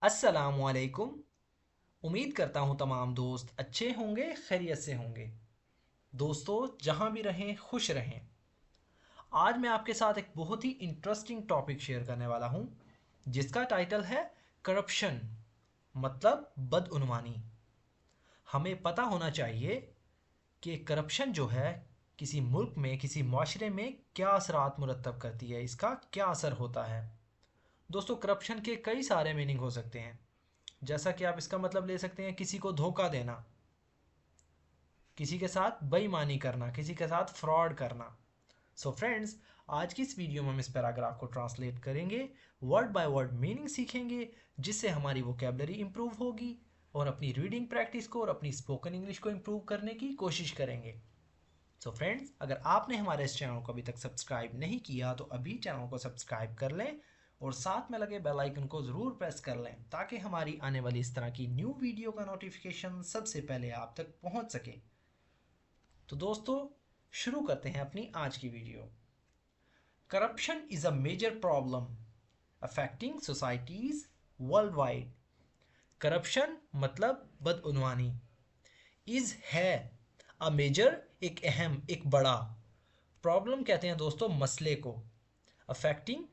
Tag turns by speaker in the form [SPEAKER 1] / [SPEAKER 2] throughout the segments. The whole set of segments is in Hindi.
[SPEAKER 1] अस्सलामुअलैकुम। उम्मीद करता हूँ तमाम दोस्त अच्छे होंगे, खैरियत से होंगे। दोस्तों, जहाँ भी रहें खुश रहें। आज मैं आपके साथ एक बहुत ही इंटरेस्टिंग टॉपिक शेयर करने वाला हूँ जिसका टाइटल है करप्शन, मतलब बदउनवानी। हमें पता होना चाहिए कि करप्शन जो है किसी मुल्क में, किसी माशरे में क्या असरात मुरतब करती है, इसका क्या असर होता है। दोस्तों, करप्शन के कई सारे मीनिंग हो सकते हैं। जैसा कि आप इसका मतलब ले सकते हैं किसी को धोखा देना, किसी के साथ बेईमानी करना, किसी के साथ फ्रॉड करना। सो फ्रेंड्स, आज की इस वीडियो में हम इस पैराग्राफ को ट्रांसलेट करेंगे, वर्ड बाय वर्ड मीनिंग सीखेंगे, जिससे हमारी वोकेबलरी इंप्रूव होगी और अपनी रीडिंग प्रैक्टिस को और अपनी स्पोकन इंग्लिश को इंप्रूव करने की कोशिश करेंगे। सो फ्रेंड्स, अगर आपने हमारे इस चैनल को अभी तक सब्सक्राइब नहीं किया तो अभी चैनल को सब्सक्राइब कर लें और साथ में लगे बेल आइकन को ज़रूर प्रेस कर लें ताकि हमारी आने वाली इस तरह की न्यू वीडियो का नोटिफिकेशन सबसे पहले आप तक पहुंच सके। तो दोस्तों, शुरू करते हैं अपनी आज की video. Corruption is a major problem affecting societies world wide. Corruption मतलब बदउनवानी, इज़ है, अ मेजर एक अहम, एक बड़ा, प्रॉब्लम कहते हैं दोस्तों मसले को, अफेक्टिंग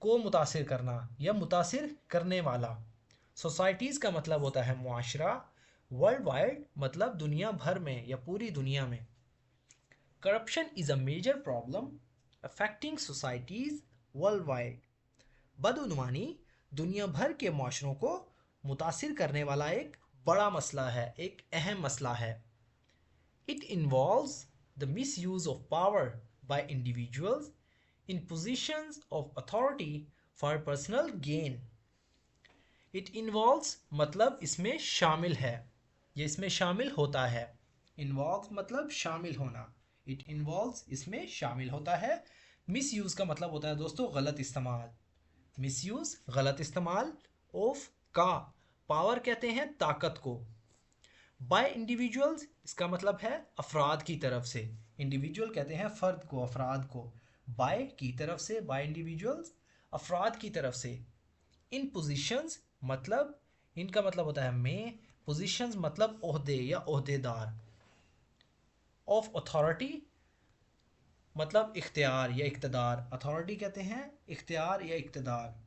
[SPEAKER 1] को मुतासिर करना या मुतासिर करने वाला, सोसाइटीज़ का मतलब होता है मुआशरा, वर्ल्ड वाइड मतलब दुनिया भर में या पूरी दुनिया में। Corruption is a major problem affecting societies world wide. बदउनवानी दुनिया भर के माशरों को मुतासिर करने वाला एक बड़ा मसला है, एक अहम मसला है। It involves the misuse of power by individuals in positions of authority for personal gain. It involves मतलब इसमें शामिल है, ये इसमें शामिल होता है। Involves मतलब शामिल होना, It involves इसमें शामिल होता है। Misuse का मतलब होता है दोस्तों गलत इस्तेमाल। Misuse गलत इस्तेमाल of का, पावर कहते हैं ताकत को। बाय इंडिविजुअल्स इसका मतलब है अफराद की तरफ से। इंडिविजुअल कहते हैं फ़र्द को, अफराद को। बाय की तरफ से, बाय इंडिविजुअल्स अफराद की तरफ से। इन पोजीशंस मतलब, इनका मतलब होता है में, पोजीशंस मतलब ओहदे या ओहदेदार। ऑफ अथॉरिटी मतलब इख्तियार या इक़्तिदार। अथॉरिटी कहते हैं इख्तियार या इक़्तिदार,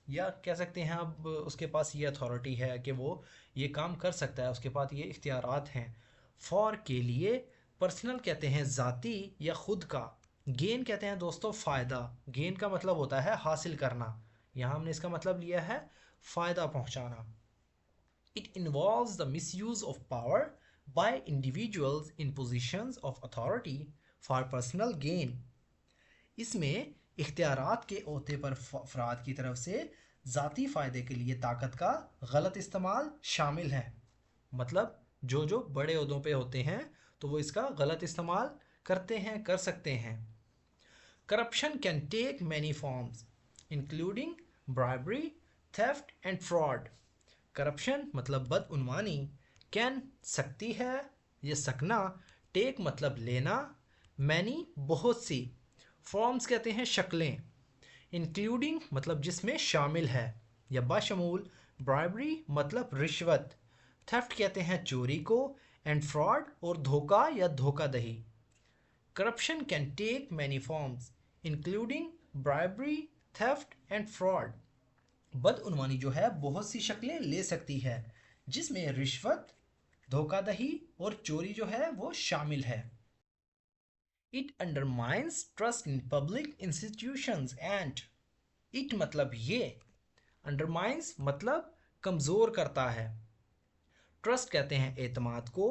[SPEAKER 1] या कह सकते हैं अब उसके पास ये अथॉरिटी है कि वो ये काम कर सकता है, उसके पास ये इख्तियारात हैं। फॉर के लिए, पर्सनल कहते हैं ज़ाती या ख़ुद का। गेन कहते हैं दोस्तों फ़ायदा। गेन का मतलब होता है हासिल करना, यहाँ हमने इसका मतलब लिया है फ़ायदा पहुँचाना। It involves the misuse of power bye individuals in positions of authority for personal gain. इसमें इख्तियारात के ओहदे पर अफराद की तरफ से ज़ाती फ़ायदे के लिए ताकत का गलत इस्तेमाल शामिल है। मतलब जो जो बड़े ओहदों पे होते हैं तो वो इसका गलत इस्तेमाल करते हैं, कर सकते हैं। Corruption can take many forms including bribery, theft and fraud. Corruption मतलब बदउनवानी, कैन सकती है, ये सकना, टेक मतलब लेना, मैनी बहुत सी, फॉर्म्स कहते हैं शक्लें, इंक्लूडिंग मतलब जिसमें शामिल है या बाशमूल, ब्राइबरी मतलब रिश्वत, थेफ्ट कहते हैं चोरी को, एंड फ्रॉड और धोखा या धोखाधही। Corruption can take many forms including bribery, theft and fraud. बदउनवानी जो है बहुत सी शक्लें ले सकती है जिसमें रिश्वत, धोखाधही और चोरी जो है वो शामिल है। It undermines trust in public institutions and it मतलब ये, undermines मतलब कमज़ोर करता है, ट्रस्ट कहते हैं एतमाद को,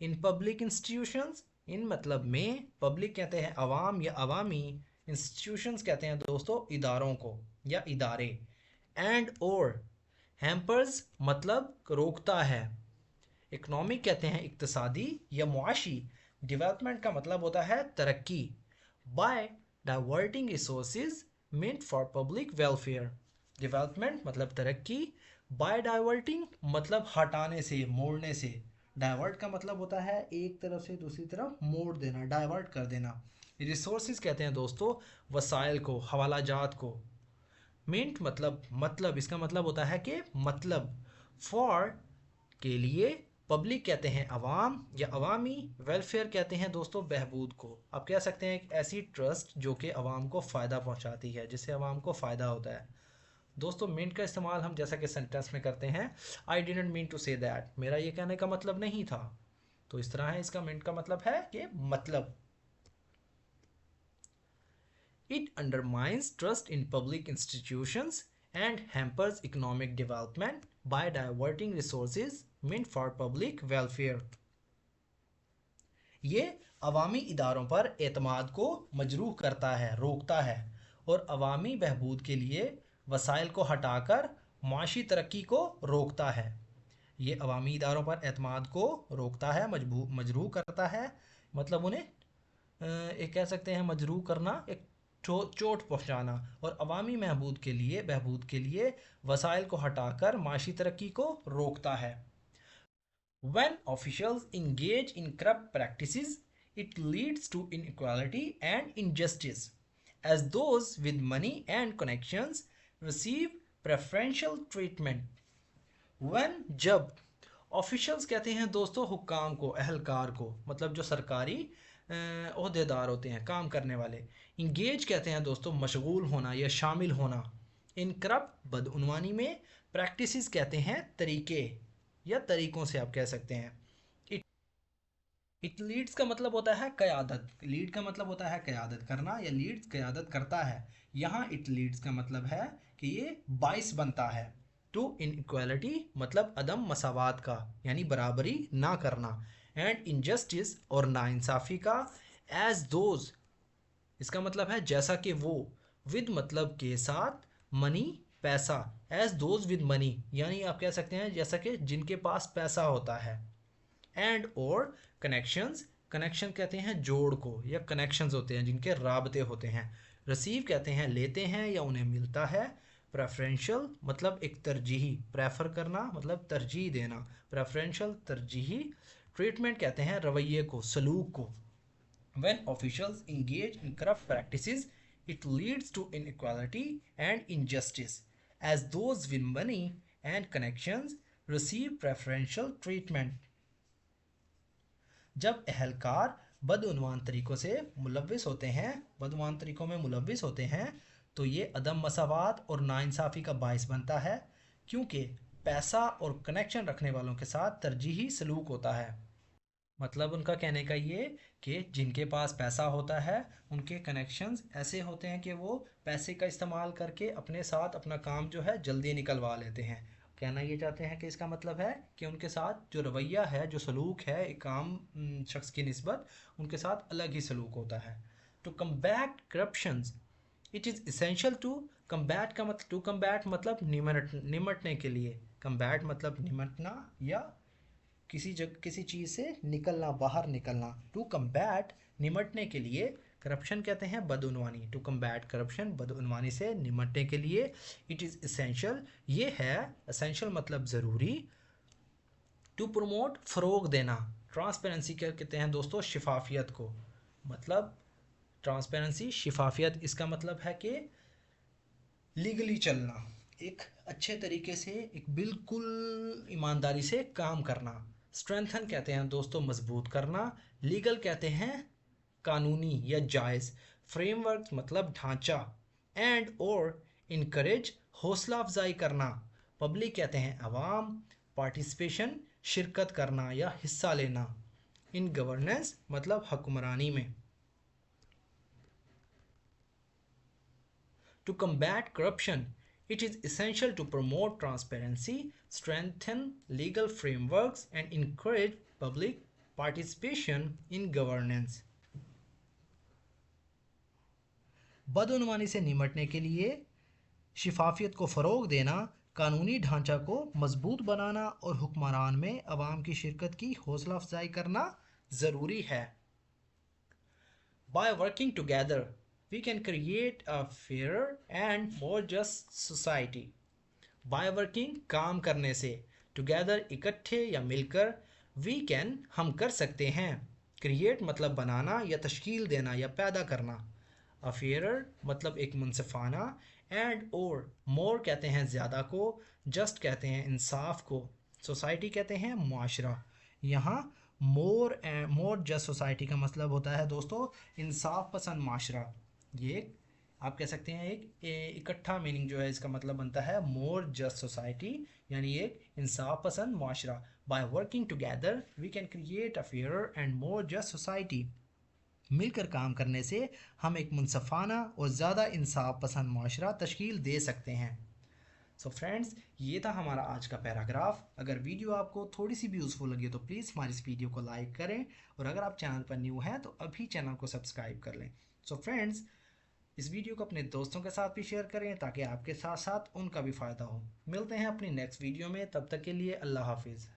[SPEAKER 1] इन पब्लिक इंस्टीट्यूशंस, इन मतलब में, पब्लिक कहते हैं अवाम या अवामी, इंस्टीट्यूशंस कहते हैं दोस्तों इदारों को या इदारे, एंड और हैम्पर्स मतलब रोकता है, इकनॉमिक कहते हैं इक्तसादी या मुआशी, डेवलपमेंट का मतलब होता है तरक्की, by diverting resources meant for public welfare. Development मतलब तरक्की, बाय डाइवर्टिंग मतलब हटाने से, मोड़ने से। डाइवर्ट का मतलब होता है एक तरफ से दूसरी तरफ मोड़ देना, डाइवर्ट कर देना। रिसोर्सेज कहते हैं दोस्तों वसाइल को, हवाला जात को। मिंट मतलब इसका मतलब होता है कि मतलब, फॉर के लिए, पब्लिक कहते हैं अवाम या अवामी, वेलफेयर कहते हैं दोस्तों बहबूद को। आप कह सकते हैं एक ऐसी ट्रस्ट जो कि अवाम को फ़ायदा पहुंचाती है, जिससे अवाम को फ़ायदा होता है। दोस्तों मिंट का इस्तेमाल हम जैसा कि सेंटेंस में करते हैं, I didn't mean to say that, मेरा ये कहने का मतलब नहीं था। तो इस तरह है, इसका मिंट का मतलब है कि मतलब। It undermines trust in public institutions and hampers economic development by diverting resources meant for public welfare. ये अवामी इदारों पर एतमाद को मजरूह करता है, रोकता है, और अवामी बहबूद के लिए वसाइल को हटाकर माशी तरक्की को रोकता है। ये अवामी इदारों पर एतमाद को रोकता है, मजरूह करता है, मतलब उन्हें एक कह सकते हैं मजरूह करना, एक चोट पहुंचाना, और अवामी बहबूद के लिए वसाइल को हटाकर माशी तरक्की को रोकता है। When officials engage in corrupt practices, it leads to inequality and injustice, as those with money and connections receive preferential treatment. When जब ऑफिशियल्स कहते हैं दोस्तों हुक्काम को, अहलकार को, मतलब जो सरकारी ओहदेदार होते हैं, काम करने वाले। इंगेज कहते हैं दोस्तों मशगूल होना या शामिल होना। इन करप्ट बदउनवानी में, प्रैक्टिसेस कहते हैं तरीके या तरीकों से आप कह सकते हैं। इट लीड्स का मतलब होता है क़यादत, लीड का मतलब होता है क़यादत करना, या लीड्स क़यादत करता है। यहाँ इट लीड्स का मतलब है कि ये बाइस बनता है। टू इनइक्वालिटी मतलब अदम मसावात का, यानी बराबरी ना करना, एंड इनजस्टिस और नाइंसाफ़ी का, एज दोज इसका मतलब है जैसा कि वो, विद मतलब के साथ, मनी पैसा, एज दोज विद मनी यानी आप कह सकते हैं जैसा कि जिनके पास पैसा होता है। एंड और कनेक्शंस, कनेक्शन कहते हैं जोड़ को, या कनेक्शंस होते हैं जिनके राबते होते हैं। रिसीव कहते हैं लेते हैं या उन्हें मिलता है। प्रेफरेंशियल मतलब एक तरजीही, प्रेफर करना मतलब तरजीह देना, प्रेफरेंशियल तरजीही। ट्रीटमेंट कहते हैं रवैये को, सलूक को। When officials engage in corrupt practices, it leads to inequality and injustice, as those with money and connections receive preferential treatment. जब अहलकार बदउनवान तरीक़ों से मुलव्विस होते हैं, बदउनवान तरीक़ों में मुलव्विस होते हैं, तो ये अदम मसावात और नाइंसाफ़ी का बाइस बनता है, क्योंकि पैसा और कनेक्शन रखने वालों के साथ तरजीही सलूक होता है। मतलब उनका कहने का ये कि जिनके पास पैसा होता है, उनके कनेक्शंस ऐसे होते हैं कि वो पैसे का इस्तेमाल करके अपने साथ अपना काम जो है जल्दी निकलवा लेते हैं। कहना ये चाहते हैं कि इसका मतलब है कि उनके साथ जो रवैया है, जो सलूक है एक आम शख्स की निस्बत, उनके साथ अलग ही सलूक होता है। To combat corruptions, it is essential to combat का मतलब, टू कम्बैट मतलब निमटने के लिए, कम्बैट मतलब निमटना या किसी चीज़ से निकलना, बाहर निकलना। टू कम्बैट निमटने के लिए, करप्शन कहते हैं बदउनवानी, टू कम्बैट करप्शन बदउनवानी से निमटने के लिए। इट इज़ इसेंशियल, ये है, इसेंशियल मतलब ज़रूरी। टू प्रमोट फ़रोग देना, ट्रांसपेरेंसी कहते हैं दोस्तों शिफाफियत को, मतलब ट्रांसपेरेंसी शिफाफियत, इसका मतलब है कि लीगली चलना, एक अच्छे तरीके से, एक बिल्कुल ईमानदारी से काम करना। स्ट्रेंथन कहते हैं दोस्तों मजबूत करना। लीगल कहते हैं कानूनी या जायज़। फ्रेमवर्क मतलब ढांचा। एंड और इनकरेज हौसला अफजाई करना। पब्लिक कहते हैं अवाम। पार्टिसिपेशन शिरकत करना या हिस्सा लेना। इन गवर्नेंस मतलब हुक्मरानी में। To combat corruption, it is essential to promote transparency, strengthen legal frameworks, and encourage public participation in governance. बदउनवानी से निमटने के लिए शिफाफियत को फ़रोग देना, कानूनी ढांचा को मजबूत बनाना और हुक्मरान में अवाम की शिरकत की हौसला अफजाई करना ज़रूरी है। By working together, we can create a fairer and more just society. By working काम करने से, together इकट्ठे या मिलकर, we can हम कर सकते हैं, create मतलब बनाना या तश्कील देना या पैदा करना, a fairer मतलब एक मुनसिफाना, एंड और मोर कहते हैं ज़्यादा को, जस्ट कहते हैं इंसाफ को, सोसाइटी कहते हैं मुआशरा। यहाँ मोर जस्ट सोसाइटी का मतलब होता है दोस्तों इंसाफ पसंद माशरा। ये आप कह सकते हैं एक इकट्ठा मीनिंग जो है इसका मतलब बनता है मोर जस्ट सोसाइटी, यानी एक इंसाफ पसंद माशरा। By working together we can create a fair and more just society. मिलकर काम करने से हम एक मुनसफ़ाना और ज़्यादा इंसाफ पसंद माशरा तश्कील दे सकते हैं। सो फ्रेंड्स, ये था हमारा आज का पैराग्राफ। अगर वीडियो आपको थोड़ी सी भी यूज़फुल लगी तो प्लीज़ हमारी इस वीडियो को लाइक करें, और अगर आप चैनल पर न्यू हैं तो अभी चैनल को सब्सक्राइब कर लें। सो फ्रेंड्स, इस वीडियो को अपने दोस्तों के साथ भी शेयर करें ताकि आपके साथ साथ उनका भी फ़ायदा हो। मिलते हैं अपनी नेक्स्ट वीडियो में, तब तक के लिए अल्लाह हाफिज़।